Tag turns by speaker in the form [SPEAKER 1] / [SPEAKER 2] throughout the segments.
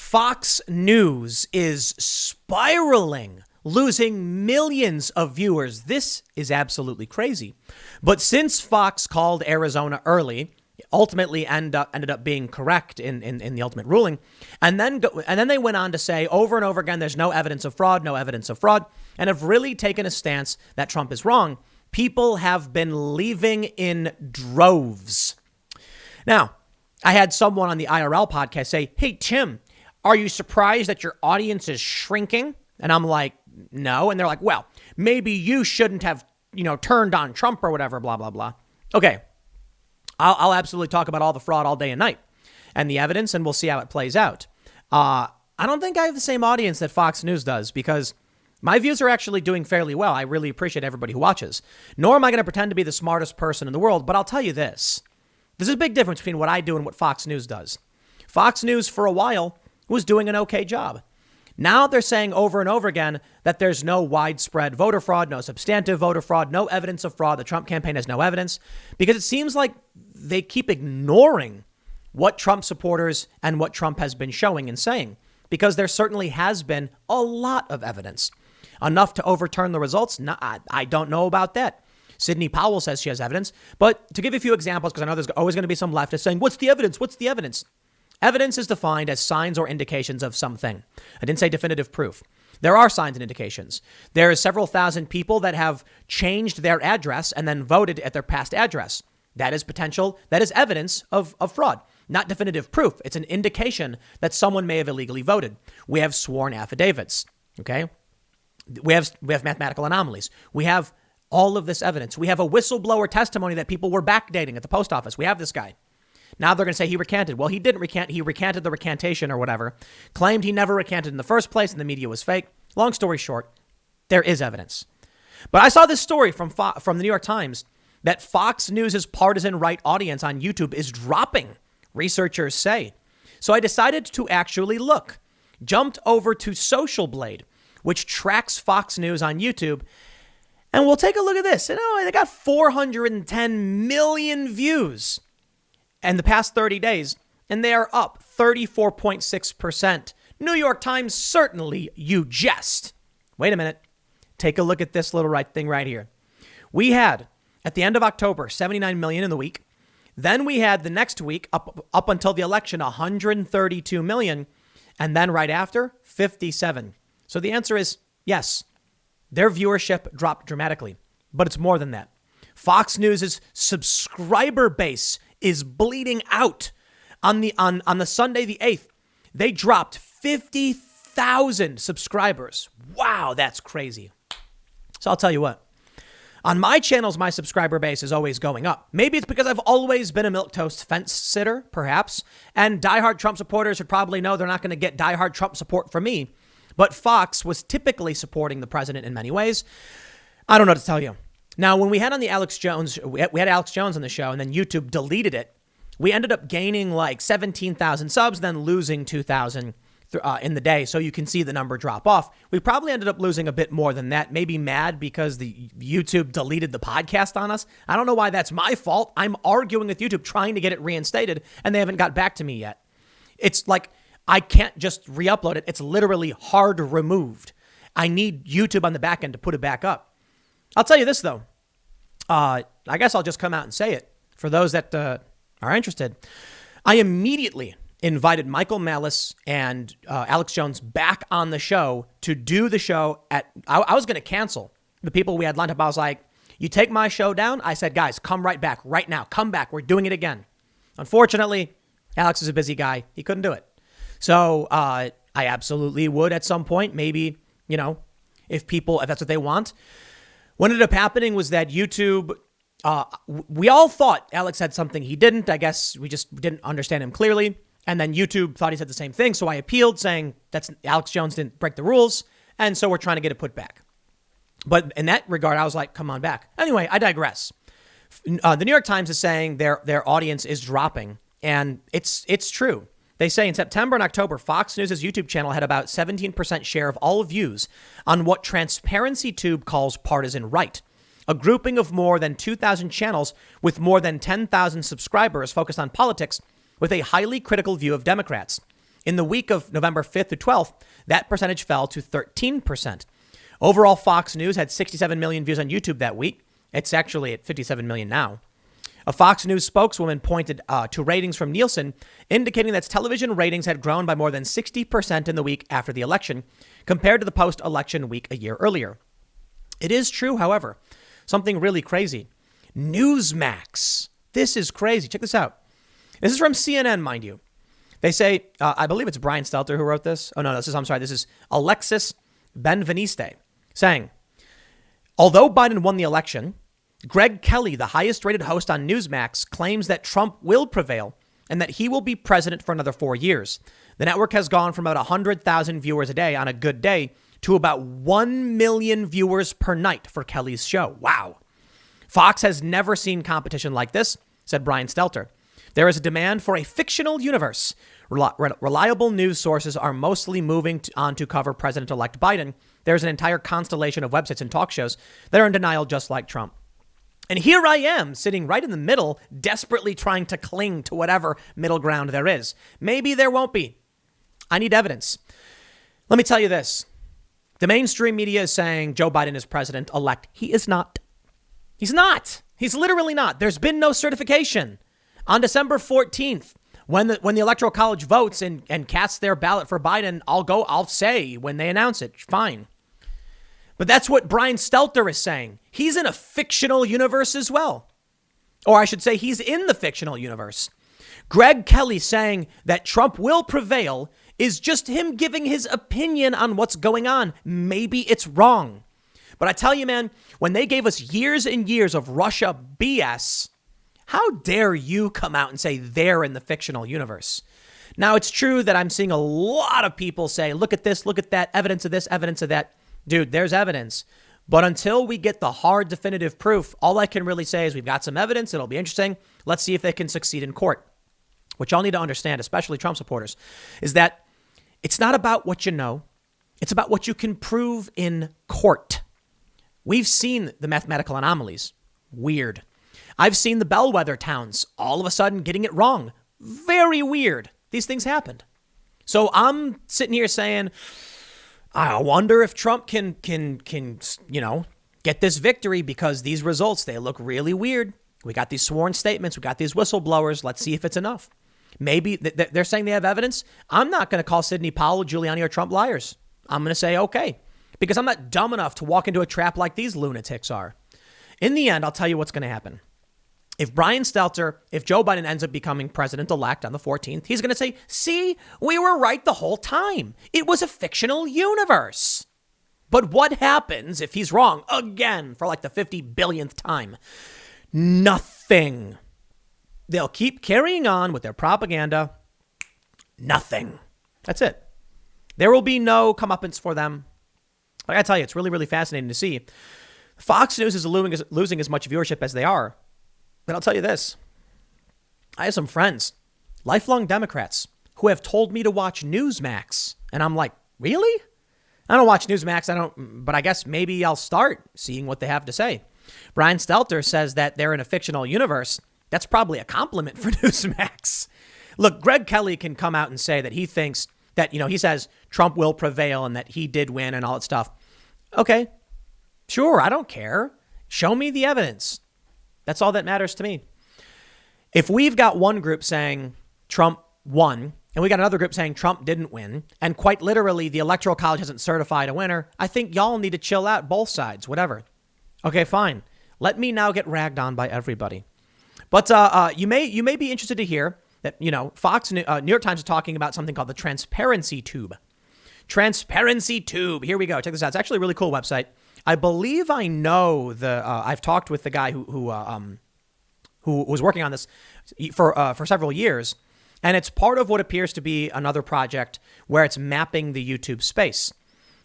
[SPEAKER 1] Fox News is spiraling, losing millions of viewers. This is absolutely crazy. But since Fox called Arizona early, ultimately ended up being correct in the ultimate ruling, and then they went on to say over and over again, there's no evidence of fraud, and have really taken a stance that Trump is wrong. People have been leaving in droves. Now, I had someone on the IRL podcast say, "Hey, Tim, are you surprised that your audience is shrinking?" And I'm like, no. And they're like, well, maybe you shouldn't have, turned on Trump or whatever, blah, blah, blah. Okay. I'll absolutely talk about all the fraud all day and night and the evidence, and we'll see how it plays out. I don't think I have the same audience that Fox News does, because my views are actually doing fairly well. I really appreciate everybody who watches. Nor am I going to pretend to be the smartest person in the world, but I'll tell you this. There's a big difference between what I do and what Fox News does. Fox News, for a while, was doing an okay job. Now they're saying over and over again that there's no widespread voter fraud, no substantive voter fraud, no evidence of fraud. The Trump campaign has no evidence, because it seems like they keep ignoring what Trump supporters and what Trump has been showing and saying, because there certainly has been a lot of evidence. Enough to overturn the results? No, I don't know about that. Sidney Powell says she has evidence. But to give you a few examples, because I know there's always going to be some leftist saying, what's the evidence? What's the evidence? Evidence is defined as signs or indications of something. I didn't say definitive proof. There are signs and indications. There are several thousand people that have changed their address and then voted at their past address. That is potential. That is evidence of fraud. Not definitive proof. It's an indication that someone may have illegally voted. We have sworn affidavits. Okay. We have mathematical anomalies. We have all of this evidence. We have a whistleblower testimony that people were backdating at the post office. We have this guy. Now they're going to say he recanted. Well, he didn't recant. He recanted the recantation or whatever, claimed he never recanted in the first place and the media was fake. Long story short, there is evidence. But I saw this story from the New York Times that Fox News' partisan right audience on YouTube is dropping, researchers say. So I decided to actually look. Jumped over to Social Blade, which tracks Fox News on YouTube. And we'll take a look at this. They got 410 million views in the past 30 days, and they are up 34.6%. New York Times, certainly you jest. Wait a minute. Take a look at this little thing right here. We had, at the end of October, 79 million in the week. Then we had the next week, up until the election, 132 million. And then right after, 57. So the answer is yes. Their viewership dropped dramatically, but it's more than that. Fox News' subscriber base is bleeding out. On the Sunday, the 8th, they dropped 50,000 subscribers. Wow, that's crazy. So I'll tell you what. On my channels, my subscriber base is always going up. Maybe it's because I've always been a milquetoast fence sitter, perhaps. And diehard Trump supporters should probably know they're not going to get diehard Trump support from me. But Fox was typically supporting the president in many ways. I don't know what to tell you. Now, when we had on the Alex Jones, we had Alex Jones on the show, and then YouTube deleted it. We ended up gaining like 17,000 subs, then losing 2,000 in the day. So you can see the number drop off. We probably ended up losing a bit more than that. Maybe mad because the YouTube deleted the podcast on us. I don't know why that's my fault. I'm arguing with YouTube, trying to get it reinstated, and they haven't got back to me yet. It's like I can't just re-upload it. It's literally hard removed. I need YouTube on the back end to put it back up. I'll tell you this, though. I guess I'll just come out and say it for those that are interested. I immediately invited Michael Malice and Alex Jones back on the show to do the show I was going to cancel the people we had lined up. I was like, you take my show down? I said, guys, come right back right now. Come back. We're doing it again. Unfortunately, Alex is a busy guy. He couldn't do it. So I absolutely would at some point, maybe, if that's what they want. What ended up happening was that YouTube, we all thought Alex had something he didn't. I guess we just didn't understand him clearly. And then YouTube thought he said the same thing. So I appealed saying that's Alex Jones didn't break the rules. And so we're trying to get it put back. But in that regard, I was like, come on back. Anyway, I digress. The New York Times is saying their audience is dropping. And it's true. They say in September and October, Fox News' YouTube channel had about 17% share of all views on what Transparency Tube calls partisan right, a grouping of more than 2,000 channels with more than 10,000 subscribers focused on politics with a highly critical view of Democrats. In the week of November 5th to 12th, that percentage fell to 13%. Overall, Fox News had 67 million views on YouTube that week. It's actually at 57 million now. A Fox News spokeswoman pointed to ratings from Nielsen, indicating that television ratings had grown by more than 60% in the week after the election, compared to the post-election week a year earlier. It is true, however, something really crazy. Newsmax. This is crazy. Check this out. This is from CNN, mind you. They say, I believe it's Brian Stelter who wrote this. Oh, no, this is Alexis Benveniste saying, although Biden won the election, Greg Kelly, the highest rated host on Newsmax, claims that Trump will prevail and that he will be president for another 4 years. The network has gone from about 100,000 viewers a day on a good day to about 1 million viewers per night for Kelly's show. Wow. Fox has never seen competition like this, said Brian Stelter. There is a demand for a fictional universe. Reliable news sources are mostly moving on to cover President-elect Biden. There's an entire constellation of websites and talk shows that are in denial, just like Trump. And here I am sitting right in the middle, desperately trying to cling to whatever middle ground there is. Maybe there won't be. I need evidence. Let me tell you this. The mainstream media is saying Joe Biden is president-elect. He is not. He's not. He's literally not. There's been no certification. On December 14th, when the Electoral College votes and casts their ballot for Biden, I'll say when they announce it. Fine. But that's what Brian Stelter is saying. He's in a fictional universe as well. Or I should say he's in the fictional universe. Greg Kelly saying that Trump will prevail is just him giving his opinion on what's going on. Maybe it's wrong. But I tell you, man, when they gave us years and years of Russia BS, how dare you come out and say they're in the fictional universe? Now, it's true that I'm seeing a lot of people say, look at this, look at that, evidence of this, evidence of that. Dude, there's evidence. But until we get the hard definitive proof, all I can really say is we've got some evidence. It'll be interesting. Let's see if they can succeed in court. What y'all need to understand, especially Trump supporters, is that it's not about what you know. It's about what you can prove in court. We've seen the mathematical anomalies. Weird. I've seen the bellwether towns all of a sudden getting it wrong. Very weird. These things happened. So I'm sitting here saying, I wonder if Trump can get this victory because these results, they look really weird. We got these sworn statements. We got these whistleblowers. Let's see if it's enough. Maybe they're saying they have evidence. I'm not going to call Sidney Powell, Giuliani, or Trump liars. I'm going to say, okay, because I'm not dumb enough to walk into a trap like these lunatics are. In the end, I'll tell you what's going to happen. If Joe Biden ends up becoming president-elect on the 14th, he's going to say, see, we were right the whole time. It was a fictional universe. But what happens if he's wrong again for like the 50 billionth time? Nothing. They'll keep carrying on with their propaganda. Nothing. That's it. There will be no comeuppance for them. But I tell you, it's really, really fascinating to see. Fox News is losing as much viewership as they are. But I'll tell you this. I have some friends, lifelong Democrats, who have told me to watch Newsmax. And I'm like, really? I don't watch Newsmax. But I guess maybe I'll start seeing what they have to say. Brian Stelter says that they're in a fictional universe. That's probably a compliment for Newsmax. Look, Greg Kelly can come out and say that he thinks that, he says Trump will prevail and that he did win and all that stuff. Okay, sure. I don't care. Show me the evidence. That's all that matters to me. If we've got one group saying Trump won and we got another group saying Trump didn't win, and quite literally the Electoral College hasn't certified a winner, I think y'all need to chill out, both sides, whatever. Okay, fine. Let me now get ragged on by everybody. But you may be interested to hear that, Fox, New York Times is talking about something called the Transparency Tube. Transparency Tube. Here we go. Check this out. It's actually a really cool website. I believe I know I've talked with the guy who was working on this for several years, and it's part of what appears to be another project where it's mapping the YouTube space.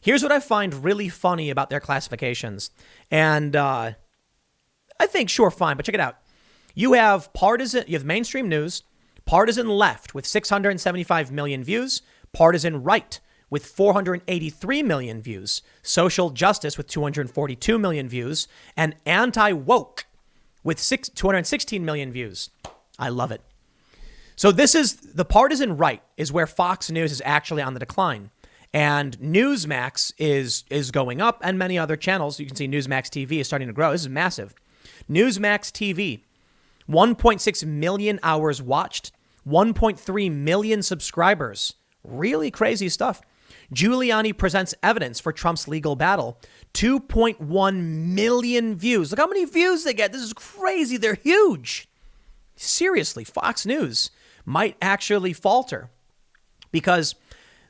[SPEAKER 1] Here's what I find really funny about their classifications, and I think sure, fine, but check it out. You have mainstream news, partisan left with 675 million views, partisan right with 483 million views, social justice with 242 million views, and anti-woke with 216 million views. I love it. So this is the partisan right is where Fox News is actually on the decline. And Newsmax is going up, and many other channels. You can see Newsmax TV is starting to grow. This is massive. Newsmax TV, 1.6 million hours watched, 1.3 million subscribers. Really crazy stuff. Giuliani presents evidence for Trump's legal battle. 2.1 million views. Look how many views they get. This is crazy. They're huge. Seriously, Fox News might actually falter because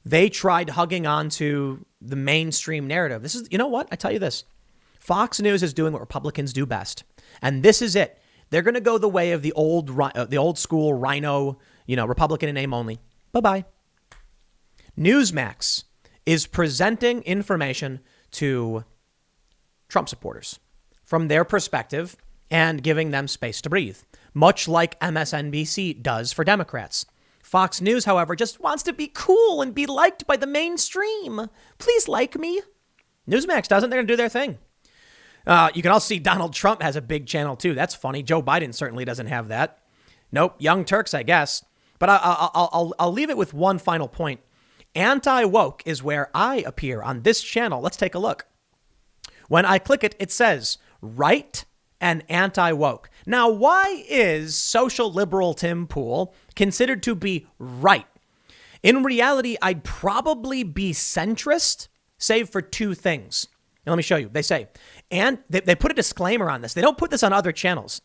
[SPEAKER 1] they tried hugging on to the mainstream narrative. This is, you know what? I tell you this. Fox News is doing what Republicans do best. And this is it. They're going to go the way of the old school rhino, Republican in name only. Bye-bye. Newsmax is presenting information to Trump supporters from their perspective and giving them space to breathe, much like MSNBC does for Democrats. Fox News, however, just wants to be cool and be liked by the mainstream. Please like me. Newsmax doesn't. They're going to do their thing. You can also see Donald Trump has a big channel, too. That's funny. Joe Biden certainly doesn't have that. Nope. Young Turks, I guess. But I'll leave it with one final point. Anti-woke is where I appear on this channel. Let's take a look. When I click it, it says right and anti-woke. Now, why is social liberal Tim Pool considered to be right? In reality, I'd probably be centrist, save for two things. And let me show you. They say, and they put a disclaimer on this. They don't put this on other channels.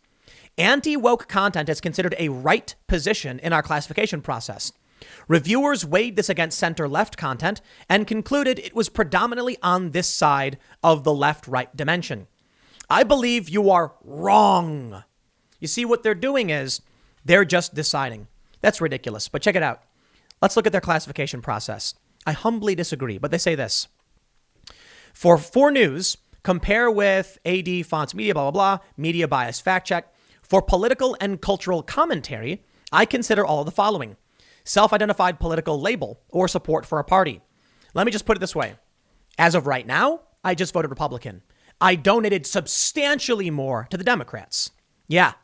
[SPEAKER 1] Anti-woke content is considered a right position in our classification process. Reviewers weighed this against center-left content and concluded it was predominantly on this side of the left-right dimension. I believe you are wrong. You see, what they're doing is they're just deciding. That's ridiculous, but check it out. Let's look at their classification process. I humbly disagree, but they say this. For news, compare with AD, Fonts Media, blah, blah, blah, media bias fact check. For political and cultural commentary, I consider all of the following. Self-identified political label or support for a party. Let me just put it this way. As of right now, I just voted Republican. I donated substantially more to the Democrats. Yeah,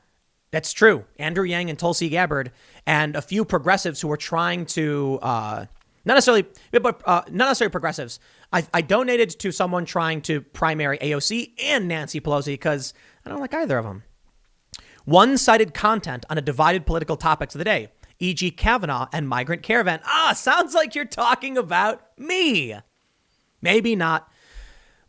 [SPEAKER 1] that's true. Andrew Yang and Tulsi Gabbard and a few progressives who were trying to, not necessarily progressives. I donated to someone trying to primary AOC and Nancy Pelosi because I don't like either of them. One-sided content on a divided political topics of the day, e.g. Kavanaugh and migrant caravan. Sounds like you're talking about me. Maybe not.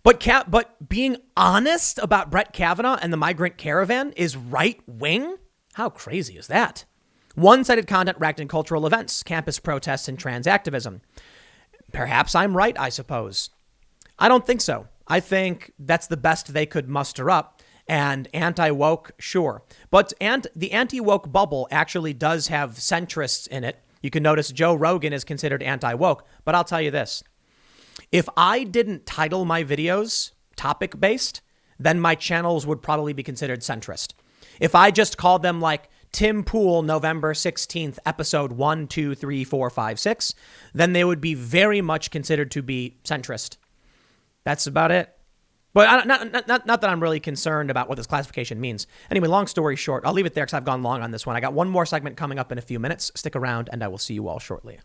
[SPEAKER 1] But being honest about Brett Kavanaugh and the migrant caravan is right-wing? How crazy is that? One-sided content racked in cultural events, campus protests, and trans activism. Perhaps I'm right, I suppose. I don't think so. I think that's the best they could muster up. And anti-woke, sure. But the anti-woke bubble actually does have centrists in it. You can notice Joe Rogan is considered anti-woke. But I'll tell you this. If I didn't title my videos topic-based, then my channels would probably be considered centrist. If I just called them like Tim Pool, November 16th, episode 1, 2, 3, 4, 5, 6, then they would be very much considered to be centrist. That's about it. But not that I'm really concerned about what this classification means. Anyway, long story short, I'll leave it there because I've gone long on this one. I got one more segment coming up in a few minutes. Stick around and I will see you all shortly.